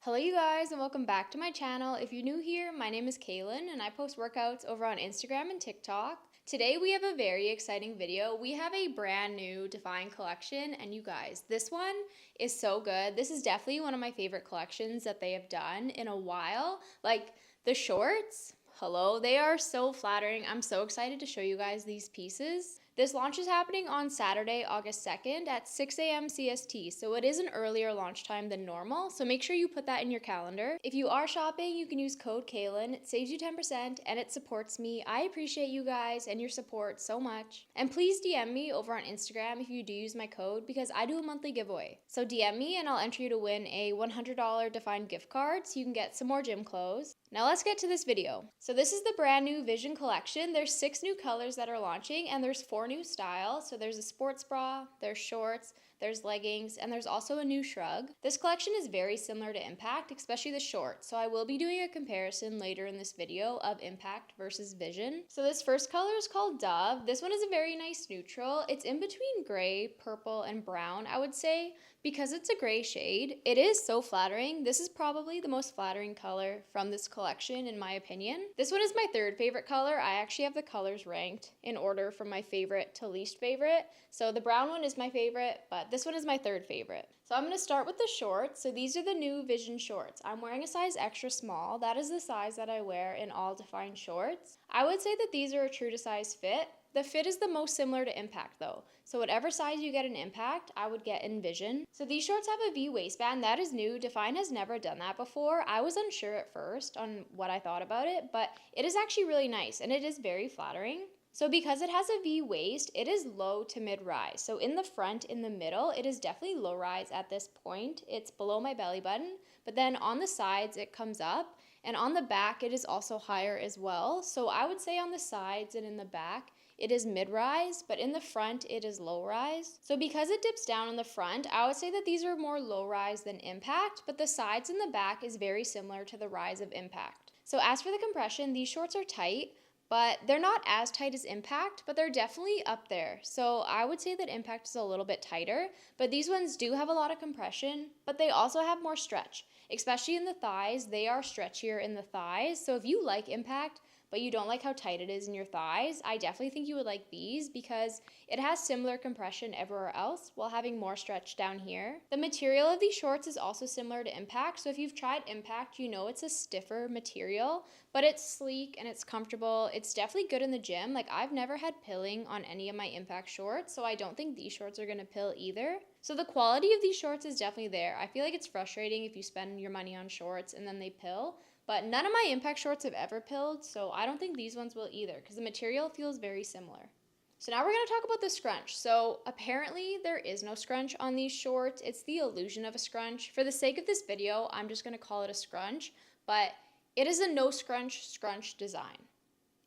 Hello you guys and welcome back to my channel. If you're new here, my name is KAILEN and I post workouts over on Instagram and TikTok. Today we have a very exciting video. We have a brand new dfyne collection and you guys, this one is so good. This is definitely one of my favorite collections that they have done in a while. Like the shorts, hello, they are so flattering. I'm so excited to show you guys these pieces. This launch is happening on Saturday, August 2nd at 6 a.m. CST, so it is an earlier launch time than normal, so make sure you put that in your calendar. If you are shopping, you can use code KAILEN. It saves you 10% and it supports me. I appreciate you guys and your support so much. And please DM me over on Instagram if you do use my code because I do a monthly giveaway. So DM me and I'll enter you to win a $100 dfyne gift card so you can get some more gym clothes. Now let's get to this video. So this is the brand new Vision collection. There's 6 new colors that are launching and there's 4 new styles. So there's a sports bra, there's shorts, there's leggings, and there's also a new shrug. This collection is very similar to Impact, especially the shorts. So I will be doing a comparison later in this video of Impact versus Vision. So this first color is called Dove. This one is a very nice neutral. It's in between gray, purple, and brown, I would say. Because it's a gray shade, it is so flattering. This is probably the most flattering color from this collection in my opinion. This one is my third favorite color. I actually have the colors ranked in order from my favorite to least favorite. So the brown one is my favorite, but this one is my third favorite. So I'm going to start with the shorts. So these are the new Vision shorts. I'm wearing a size extra small. That is the size that I wear in all dfyne shorts. I would say that these are a true to size fit. The fit is the most similar to Impact though. So whatever size you get in Impact, I would get in Vision. So these shorts have a V waistband. That is new. dfyne has never done that before. I was unsure at first on what I thought about it, but it is actually really nice and it is very flattering. So because it has a V waist, it is low to mid rise. So in the front, in the middle, it is definitely low rise at this point. It's below my belly button, but then on the sides, it comes up. And on the back, it is also higher as well. So I would say on the sides and in the back, it is mid-rise, but in the front, it is low-rise. So because it dips down in the front, I would say that these are more low-rise than Impact, but the sides and the back is very similar to the rise of Impact. So as for the compression, these shorts are tight, but they're not as tight as Impact, but they're definitely up there. So I would say that Impact is a little bit tighter, but these ones do have a lot of compression, but they also have more stretch, especially in the thighs. They are stretchier in the thighs. So if you like Impact, but you don't like how tight it is in your thighs, I definitely think you would like these because it has similar compression everywhere else while having more stretch down here. The material of these shorts is also similar to Impact, so if you've tried Impact, you know it's a stiffer material, but it's sleek and it's comfortable. It's definitely good in the gym. Like I've never had pilling on any of my Impact shorts, so I don't think these shorts are gonna pill either. So the quality of these shorts is definitely there. I feel like it's frustrating if you spend your money on shorts and then they pill. But none of my Impact shorts have ever pilled, so I don't think these ones will either because the material feels very similar. So now we're going to talk about the scrunch. So apparently there is no scrunch on these shorts. It's the illusion of a scrunch. For the sake of this video, I'm just going to call it a scrunch, but it is a no scrunch design,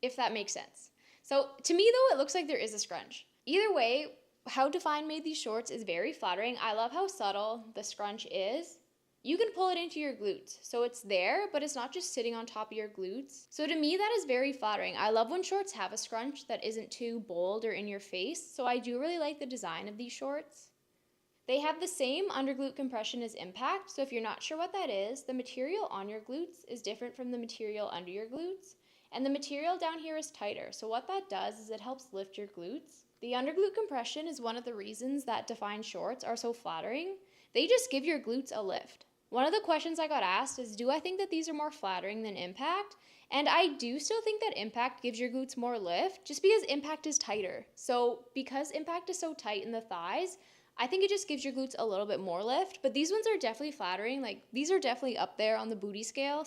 if that makes sense. So to me though, it looks like there is a scrunch. Either way, how dfyne made these shorts is very flattering. I love how subtle the scrunch is. You can pull it into your glutes. So it's there, but it's not just sitting on top of your glutes. So to me, that is very flattering. I love when shorts have a scrunch that isn't too bold or in your face. So I do really like the design of these shorts. They have the same underglute compression as Impact. So if you're not sure what that is, the material on your glutes is different from the material under your glutes. And the material down here is tighter. So what that does is it helps lift your glutes. The underglute compression is one of the reasons that dfyne shorts are so flattering. They just give your glutes a lift. One of the questions I got asked is, do I think that these are more flattering than Impact? And I do still think that Impact gives your glutes more lift just because Impact is tighter. So because Impact is so tight in the thighs, I think it just gives your glutes a little bit more lift. But these ones are definitely flattering. Like these are definitely up there on the booty scale.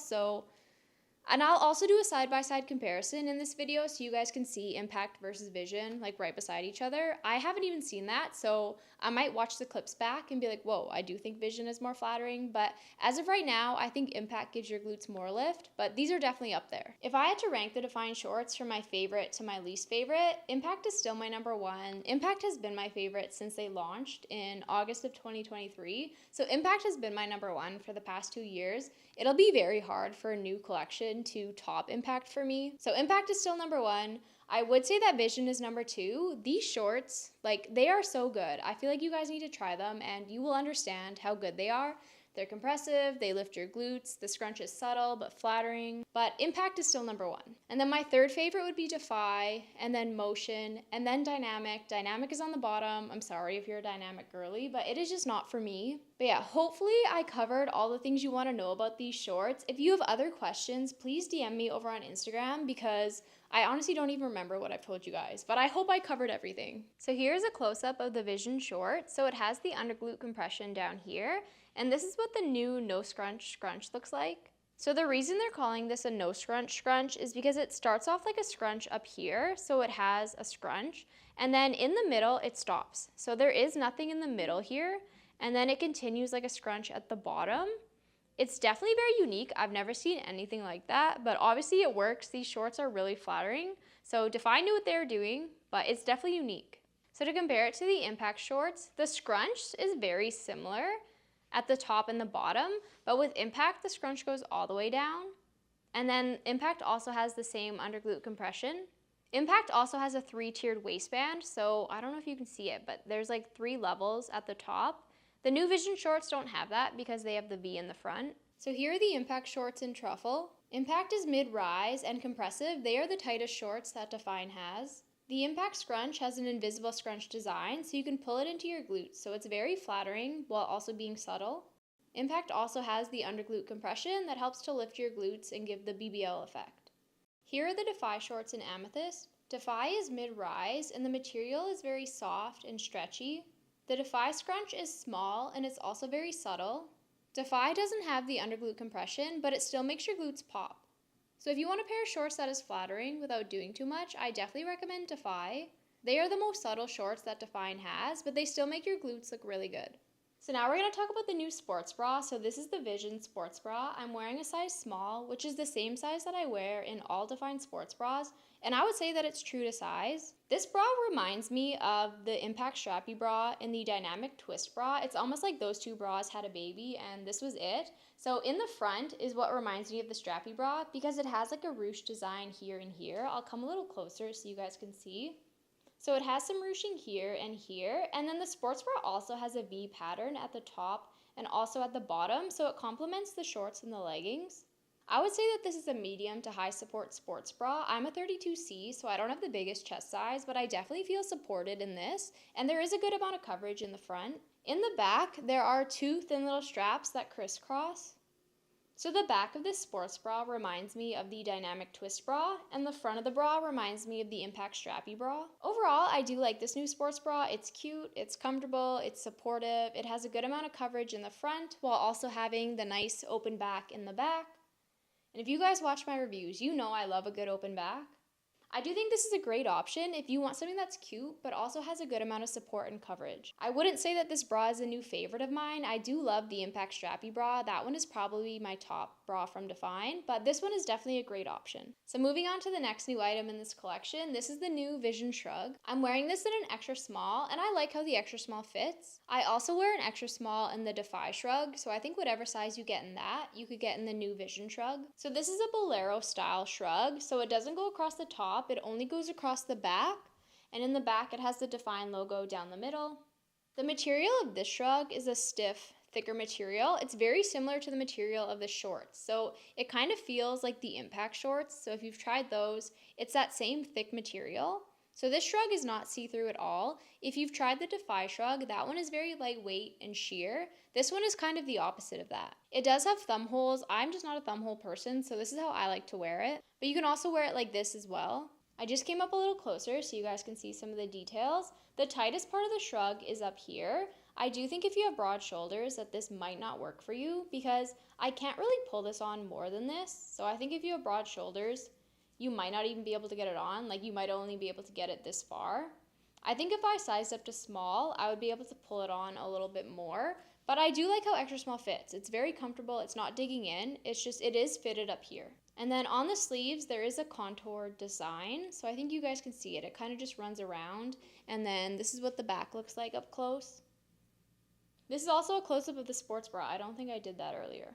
And I'll also do a side-by-side comparison in this video so you guys can see Impact versus Vision like right beside each other. I haven't even seen that, so I might watch the clips back and be like, whoa, I do think Vision is more flattering, but as of right now, I think Impact gives your glutes more lift, but these are definitely up there. If I had to rank the dfyne shorts from my favorite to my least favorite, Impact is still my number one. Impact has been my favorite since they launched in August of 2023, so Impact has been my number one for the past 2 years. It'll be very hard for a new collection to top Impact for me. So Impact is still number one. I would say that Vision is number two. These shorts, like they are so good. I feel like you guys need to try them and you will understand how good they are. They're compressive, they lift your glutes, the scrunch is subtle but flattering, but impact is still number one. And then my third favorite would be defy, and then motion, and then dynamic. Dynamic is on the bottom. I'm sorry if you're a dynamic girly, but it is just not for me. But yeah, hopefully I covered all the things you want to know about these shorts. If you have other questions, please DM me over on Instagram because I honestly don't even remember what I've told you guys, but I hope I covered everything. So here's a close-up of the Vision short. So it has the underglute compression down here, and this is what the new no scrunch looks like. So the reason they're calling this a no scrunch is because it starts off like a scrunch up here, so it has a scrunch, and then in the middle it stops. So there is nothing in the middle here, and then it continues like a scrunch at the bottom. It's definitely very unique. I've never seen anything like that, but obviously it works. These shorts are really flattering. So Defy knew what they were doing, but it's definitely unique. So to compare it to the Impact shorts, the scrunch is very similar at the top and the bottom, but with Impact, the scrunch goes all the way down. And then Impact also has the same underglute compression. Impact also has a 3-tiered waistband, so I don't know if you can see it, but there's like 3 levels at the top. The new Vision shorts don't have that because they have the V in the front. So here are the Impact shorts in truffle. Impact is mid-rise and compressive. They are the tightest shorts that dfyne has. The Impact scrunch has an invisible scrunch design, so you can pull it into your glutes, so it's very flattering while also being subtle. Impact also has the underglute compression that helps to lift your glutes and give the BBL effect. Here are the Defy shorts in amethyst. Defy is mid-rise and the material is very soft and stretchy. The Defy scrunch is small and it's also very subtle. Defy doesn't have the underglute compression, but it still makes your glutes pop. So if you want a pair of shorts that is flattering without doing too much, I definitely recommend Defy. They are the most subtle shorts that dfyne has, but they still make your glutes look really good. So now we're going to talk about the new sports bra. So this is the Vision sports bra. I'm wearing a size small, which is the same size that I wear in all dfyne sports bras, and I would say that it's true to size. This bra reminds me of the Impact strappy bra and the dynamic twist bra. It's almost like those two bras had a baby and this was it. So in the front is what reminds me of the strappy bra because it has like a ruche design here and here. I'll come a little closer so you guys can see. So it has some ruching here, and then the sports bra also has a V pattern at the top and also at the bottom, so it complements the shorts and the leggings. I would say that this is a medium to high support sports bra. I'm a 32C, so I don't have the biggest chest size, but I definitely feel supported in this, and there is a good amount of coverage in the front. In the back, there are 2 thin little straps that crisscross. So the back of this sports bra reminds me of the dynamic twist bra, and the front of the bra reminds me of the Impact strappy bra. Overall, I do like this new sports bra. It's cute, it's comfortable, it's supportive, it has a good amount of coverage in the front while also having the nice open back in the back. And if you guys watch my reviews, you know I love a good open back. I do think this is a great option if you want something that's cute but also has a good amount of support and coverage. I wouldn't say that this bra is a new favorite of mine. I do love the Impact strappy bra. That one is probably my top bra from dfyne, but this one is definitely a great option. So moving on to the next new item in this collection, this is the new Vision shrug. I'm wearing this in an extra small and I like how the extra small fits. I also wear an extra small in the Defy shrug, so I think whatever size you get in that, you could get in the new Vision shrug. So this is a bolero style shrug, so it doesn't go across the top, it only goes across the back, and in the back it has the dfyne logo down the middle. The material of this shrug is a stiff, thicker material. It's very similar to the material of the shorts, so it kind of feels like the Impact shorts. So if you've tried those, it's that same thick material. So this shrug is not see-through at all. If you've tried the Defy shrug, that one is very lightweight and sheer. This one is kind of the opposite of that. It does have thumb holes. I'm just not a thumb hole person, so this is how I like to wear it. But you can also wear it like this as well. I just came up a little closer so you guys can see some of the details. The tightest part of the shrug is up here. I do think if you have broad shoulders that this might not work for you because I can't really pull this on more than this. So I think if you have broad shoulders, you might not even be able to get it on. Like you might only be able to get it this far. I think if I sized up to small, I would be able to pull it on a little bit more. But I do like how extra small fits. It's very comfortable. It's not digging in. It's just, it is fitted up here. And then on the sleeves, there is a contour design. So I think you guys can see it. It kind of just runs around. And then this is what the back looks like up close. This is also a close-up of the sports bra. I don't think I did that earlier.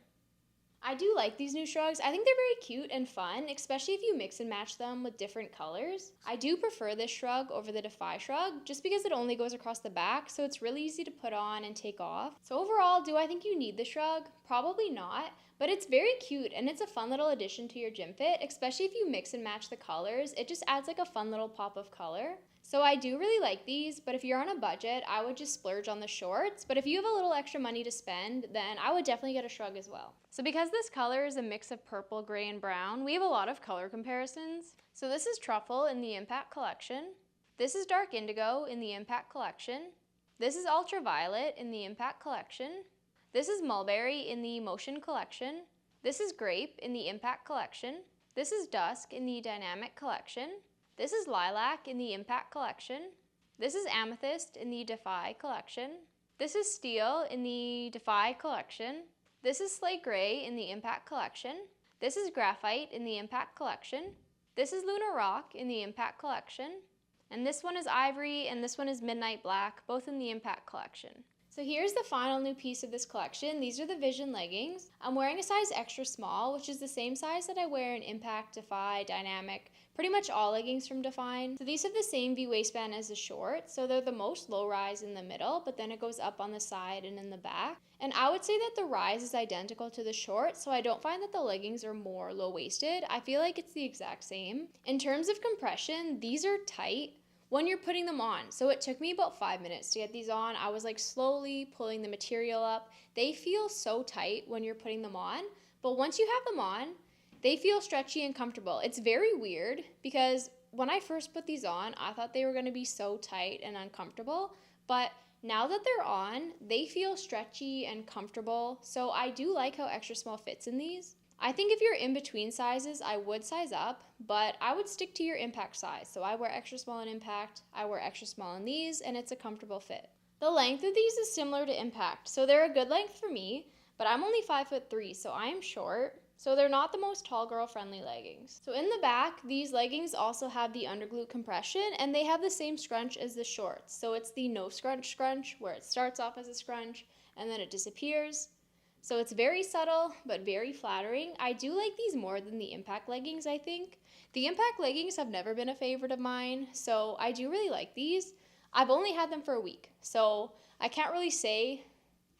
I do like these new shrugs. I think they're very cute and fun, especially if you mix and match them with different colors. I do prefer this shrug over the Defy shrug just because it only goes across the back, so it's really easy to put on and take off. So overall, do I think you need the shrug? Probably not, but it's very cute and it's a fun little addition to your gym fit, especially if you mix and match the colors. It just adds like a fun little pop of color. So I do really like these, but if you're on a budget, I would just splurge on the shorts. But if you have a little extra money to spend, then I would definitely get a shrug as well. So because this color is a mix of purple, gray, and brown, we have a lot of color comparisons. So this is Truffle in the Impact collection. This is Dark Indigo in the Impact collection. This is Ultraviolet in the Impact collection. This is Mulberry in the Motion collection. This is Grape in the Impact collection. This is Dusk in the Dynamic collection. This is Lilac in the Impact collection. This is Amethyst in the Defy collection. This is Steel in the Defy collection. This is Slate Gray in the Impact collection. This is Graphite in the Impact collection. This is Lunar Rock in the Impact collection. And this one is Ivory and this one is Midnight Black, both in the Impact collection. So here's the final new piece of this collection. These are the Vision leggings. I'm wearing a size extra small, which is the same size that I wear in Impact, Defy, Dynamic, pretty much all leggings from dfyne. So these have the same V waistband as the shorts, so they're the most low rise in the middle, but then it goes up on the side and in the back. And I would say that the rise is identical to the shorts, so I don't find that the leggings are more low-waisted. I feel like it's the exact same. In terms of compression, these are tight when you're putting them on. So it took me about 5 minutes to get these on. I was like slowly pulling the material up. They feel so tight when you're putting them on, but once you have them on, they feel stretchy and comfortable. It's very weird because when I first put these on, I thought they were gonna be so tight and uncomfortable, but now that they're on, they feel stretchy and comfortable. So I do like how extra small fits in these. I think if you're in between sizes, I would size up, but I would stick to your Impact size. So I wear extra small in Impact, I wear extra small in these, and it's a comfortable fit. The length of these is similar to Impact, so they're a good length for me, but I'm only 5'3", so I am short. So they're not the most tall girl friendly leggings. So in the back, these leggings also have the underglute compression and they have the same scrunch as the shorts. So it's the no scrunch scrunch where it starts off as a scrunch and then it disappears. So it's very subtle but very flattering. I do like these more than the Impact leggings, I think. The Impact leggings have never been a favorite of mine, so I do really like these. I've only had them for a week, so I can't really say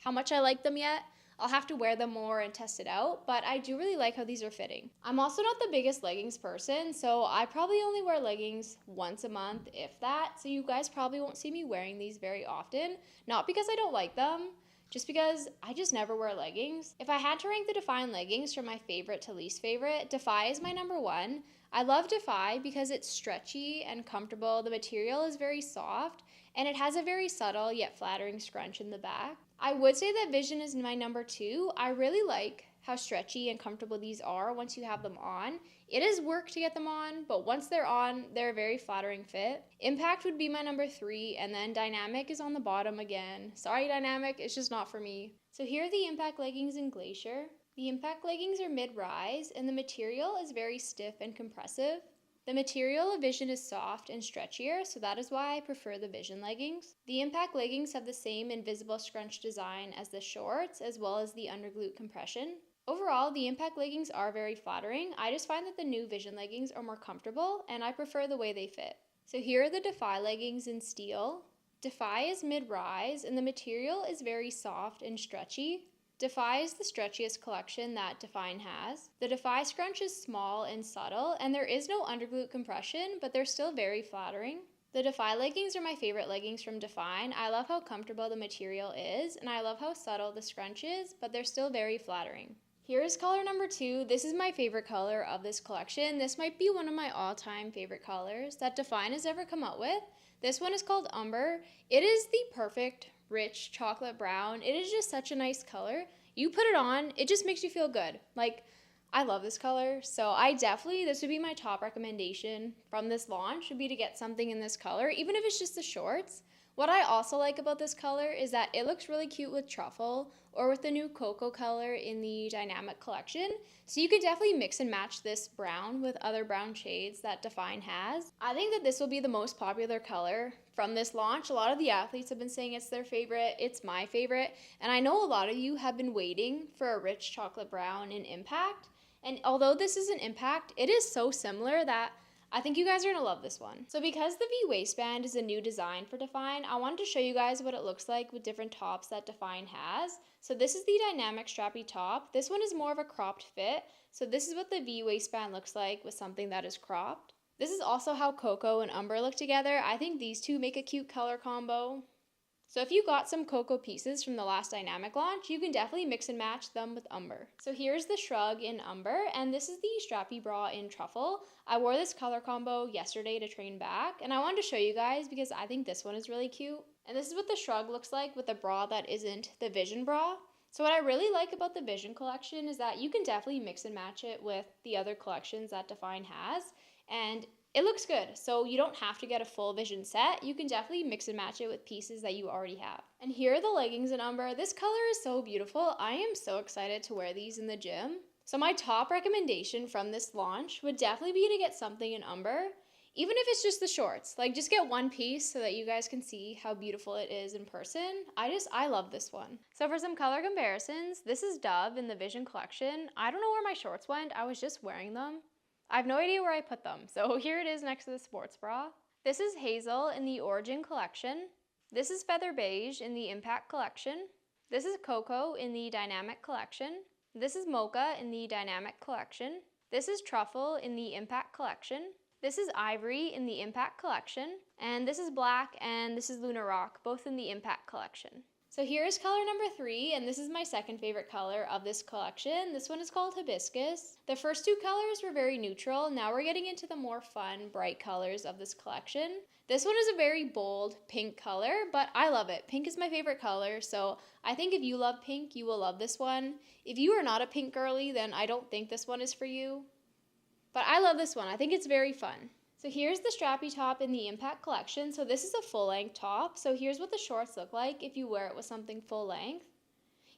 how much I like them yet. I'll have to wear them more and test it out, but I do really like how these are fitting. I'm also not the biggest leggings person, so I probably only wear leggings once a month, if that, so you guys probably won't see me wearing these very often. Not because I don't like them, just because I just never wear leggings. If I had to rank the dfyne leggings from my favorite to least favorite, Defy is my number one. I love Defy because it's stretchy and comfortable, the material is very soft, and it has a very subtle yet flattering scrunch in the back. I would say that Vision is my number two. I really like how stretchy and comfortable these are once you have them on. It is work to get them on, but once they're on, they're a very flattering fit. Impact would be my number three, and then Dynamic is on the bottom again. Sorry Dynamic, it's just not for me. So here are the Impact leggings in Glacier. The Impact leggings are mid-rise, and the material is very stiff and compressive. The material of Vision is soft and stretchier, so that is why I prefer the Vision leggings. The Impact leggings have the same invisible scrunch design as the shorts, as well as the underglute compression. Overall, the Impact leggings are very flattering. I just find that the new Vision leggings are more comfortable, and I prefer the way they fit. So here are the Defy leggings in Steel. Defy is mid-rise, and the material is very soft and stretchy. Defy is the stretchiest collection that dfyne has. The Defy scrunch is small and subtle, and there is no underglute compression, but they're still very flattering. The Defy leggings are my favorite leggings from dfyne. I love how comfortable the material is, and I love how subtle the scrunch is, but they're still very flattering. Here is color number two. This is my favorite color of this collection. This might be one of my all-time favorite colors that dfyne has ever come out with. This one is called Umber. It is the perfect rich chocolate brown. It is just such a nice color. You put it on, it just makes you feel good. Like, I love this color, so this would be my top recommendation from this launch, would be to get something in this color, even if it's just the shorts. What I also like about this color is that it looks really cute with Truffle or with the new cocoa color in the Dynamic collection. So you could definitely mix and match this brown with other brown shades that dfyne has. I think that this will be the most popular color from this launch. A lot of the athletes have been saying it's their favorite. It's my favorite. And I know a lot of you have been waiting for a rich chocolate brown in Impact. And although this is an Impact, it is so similar that I think you guys are gonna love this one. So because the V waistband is a new design for dfyne, I wanted to show you guys what it looks like with different tops that dfyne has. So this is the dynamic strappy top. This one is more of a cropped fit. So this is what the V waistband looks like with something that is cropped. This is also how Cocoa and Umber look together. I think these two make a cute color combo. So if you got some Cocoa pieces from the last dynamic launch, you can definitely mix and match them with Umber. So here's the shrug in Umber, and this is the strappy bra in Truffle. I wore this color combo yesterday to train back, and I wanted to show you guys because I think this one is really cute. And this is what the shrug looks like with a bra that isn't the Vision bra. So what I really like about the Vision collection is that you can definitely mix and match it with the other collections that dfyne has, and it looks good. So you don't have to get a full Vision set. You can definitely mix and match it with pieces that you already have. And here are the leggings in Umber. This color is so beautiful. I am so excited to wear these in the gym. So my top recommendation from this launch would definitely be to get something in Umber, even if it's just the shorts. Like, just get one piece so that you guys can see how beautiful it is in person. I love this one. So for some color comparisons, this is Dove in the Vision collection. I don't know where my shorts went. I was just wearing them. I have no idea where I put them, so here it is next to the sports bra. This is Hazel in the Origin collection. This is Feather Beige in the Impact collection. This is Cocoa in the Dynamic collection. This is Mocha in the Dynamic collection. This is Truffle in the Impact collection. This is Ivory in the Impact collection. And this is Black and this is Luna Rock, both in the Impact collection. So here's color number 3, and this is my second favorite color of this collection. This one is called Hibiscus. The first two colors were very neutral. Now we're getting into the more fun, bright colors of this collection. This one is a very bold pink color, but I love it. Pink is my favorite color, so I think if you love pink, you will love this one. If you are not a pink girly, then I don't think this one is for you. But I love this one. I think it's very fun. So here's the strappy top in the Impact collection. So this is a full-length top. So here's what the shorts look like if you wear it with something full-length.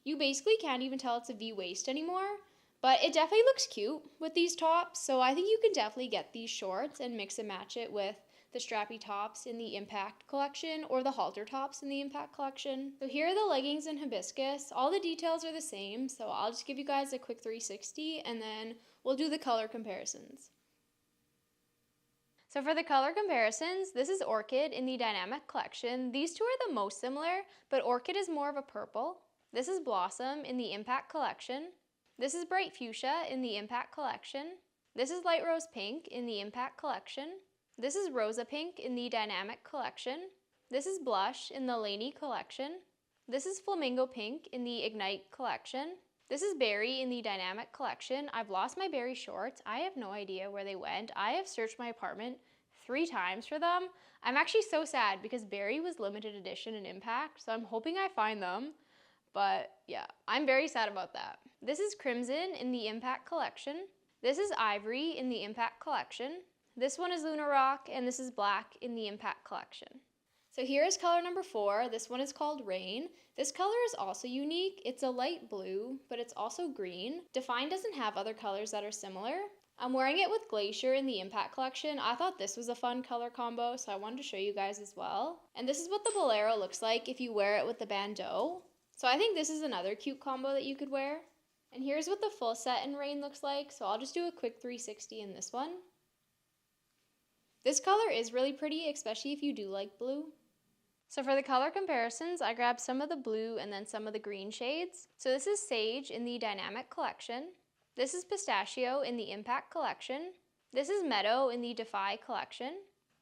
You basically can't even tell it's a V-waist anymore, but it definitely looks cute with these tops. So I think you can definitely get these shorts and mix and match it with the strappy tops in the Impact collection or the halter tops in the Impact collection. So here are the leggings in Hibiscus. All the details are the same, so I'll just give you guys a quick 360 and then we'll do the color comparisons. So for the color comparisons, this is Orchid in the Dynamic collection. These two are the most similar, but Orchid is more of a purple. This is Blossom in the Impact collection. This is Bright Fuchsia in the Impact collection. This is Light Rose Pink in the Impact collection. This is Rosa Pink in the Dynamic collection. This is Blush in the Laney collection. This is Flamingo Pink in the Ignite collection. This is Berry in the Dynamic collection. I've lost my Berry shorts. I have no idea where they went. I have searched my apartment 3 times for them. I'm actually so sad because Berry was limited edition in Impact, so I'm hoping I find them. But yeah, I'm very sad about that. This is Crimson in the Impact collection. This is Ivory in the Impact collection. This one is Luna Rock, and this is Black in the Impact collection. So here is color number 4. This one is called Rain. This color is also unique. It's a light blue, but it's also green. dfyne doesn't have other colors that are similar. I'm wearing it with Glacier in the Impact collection. I thought this was a fun color combo, so I wanted to show you guys as well. And this is what the bolero looks like if you wear it with the bandeau. So I think this is another cute combo that you could wear. And here's what the full set in Rain looks like. So I'll just do a quick 360 in this one. This color is really pretty, especially if you do like blue. So for the color comparisons, I grabbed some of the blue and then some of the green shades. So this is Sage in the Dynamic collection. This is Pistachio in the Impact collection. This is Meadow in the Defy collection.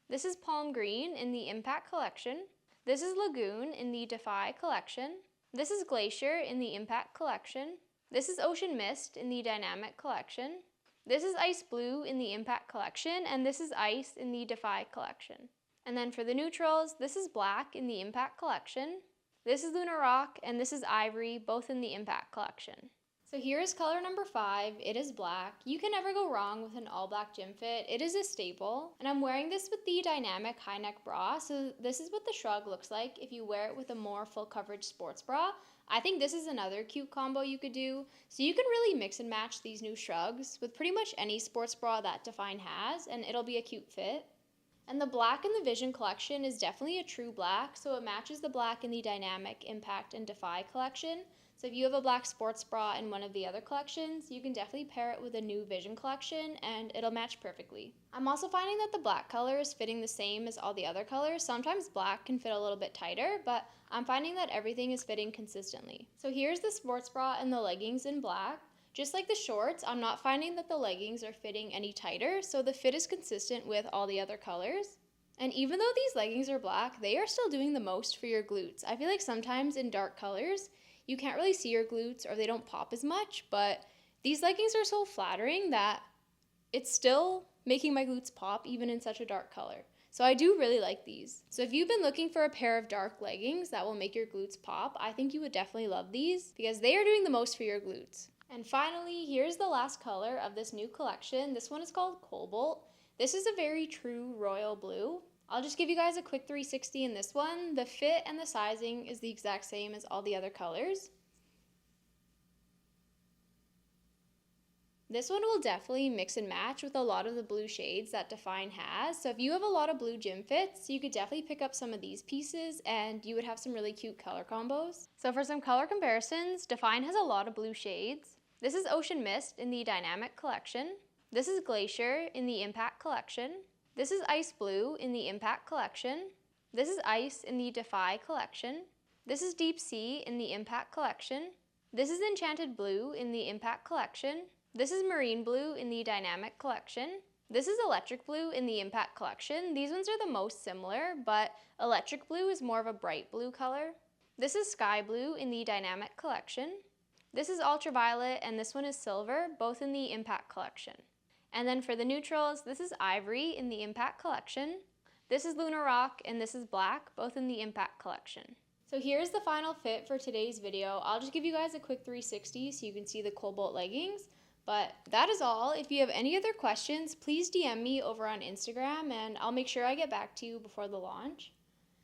This is Palm Green in the Impact collection. This is Lagoon in the Defy collection. This is Glacier in the Impact collection. This is Ocean Mist in the Dynamic collection. This is Ice Blue in the Impact collection, and this is Ice in the Defy collection. And then for the neutrals, this is Black in the Impact collection. This is Luna Rock, and this is Ivory, both in the Impact collection. So here is color number 5. It is black. You can never go wrong with an all black gym fit. It is a staple. And I'm wearing this with the Dynamic high neck bra. So this is what the shrug looks like if you wear it with a more full coverage sports bra. I think this is another cute combo you could do. So you can really mix and match these new shrugs with pretty much any sports bra that dfyne has, and it'll be a cute fit. And the black in the Vision collection is definitely a true black, so it matches the black in the Dynamic, Impact, and Defy collection. So if you have a black sports bra in one of the other collections, you can definitely pair it with a new Vision collection and it'll match perfectly. I'm also finding that the black color is fitting the same as all the other colors. Sometimes black can fit a little bit tighter, but I'm finding that everything is fitting consistently. So here's the sports bra and the leggings in black. Just like the shorts, I'm not finding that the leggings are fitting any tighter, so the fit is consistent with all the other colors. And even though these leggings are black, they are still doing the most for your glutes. I feel like sometimes in dark colors, you can't really see your glutes or they don't pop as much, but these leggings are so flattering that it's still making my glutes pop even in such a dark color. So I do really like these. So if you've been looking for a pair of dark leggings that will make your glutes pop, I think you would definitely love these because they are doing the most for your glutes. And finally, here's the last color of this new collection. This one is called Cobalt. This is a very true royal blue. I'll just give you guys a quick 360 in this one. The fit and the sizing is the exact same as all the other colors. This one will definitely mix and match with a lot of the blue shades that dfyne has. So if you have a lot of blue gym fits, you could definitely pick up some of these pieces and you would have some really cute color combos. So for some color comparisons, dfyne has a lot of blue shades. This is Ocean Mist in the Dynamic collection. This is Glacier in the Impact collection. This is Ice Blue in the Impact collection. This is Ice in the Defy collection. This is Deep Sea in the Impact collection. This is Enchanted Blue in the Impact collection. This is Marine Blue in the Dynamic collection. This is Electric Blue in the Impact collection. These ones are the most similar, but Electric Blue is more of a bright blue color. This is Sky Blue in the Dynamic collection. This is Ultraviolet, and this one is Silver, both in the Impact collection. And then for the neutrals, this is Ivory in the Impact collection. This is Lunar Rock, and this is Black, both in the Impact collection. So here's the final fit for today's video. I'll just give you guys a quick 360 so you can see the Cobalt leggings. But that is all. If you have any other questions, please DM me over on Instagram and I'll make sure I get back to you before the launch.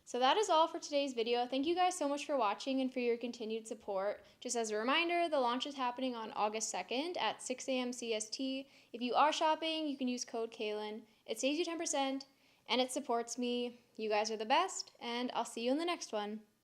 So that is all for today's video. Thank you guys so much for watching and for your continued support. Just as a reminder, the launch is happening on August 2nd at 6 a.m. CST. If you are shopping, you can use code KAILEN. It saves you 10% and it supports me. You guys are the best, and I'll see you in the next one.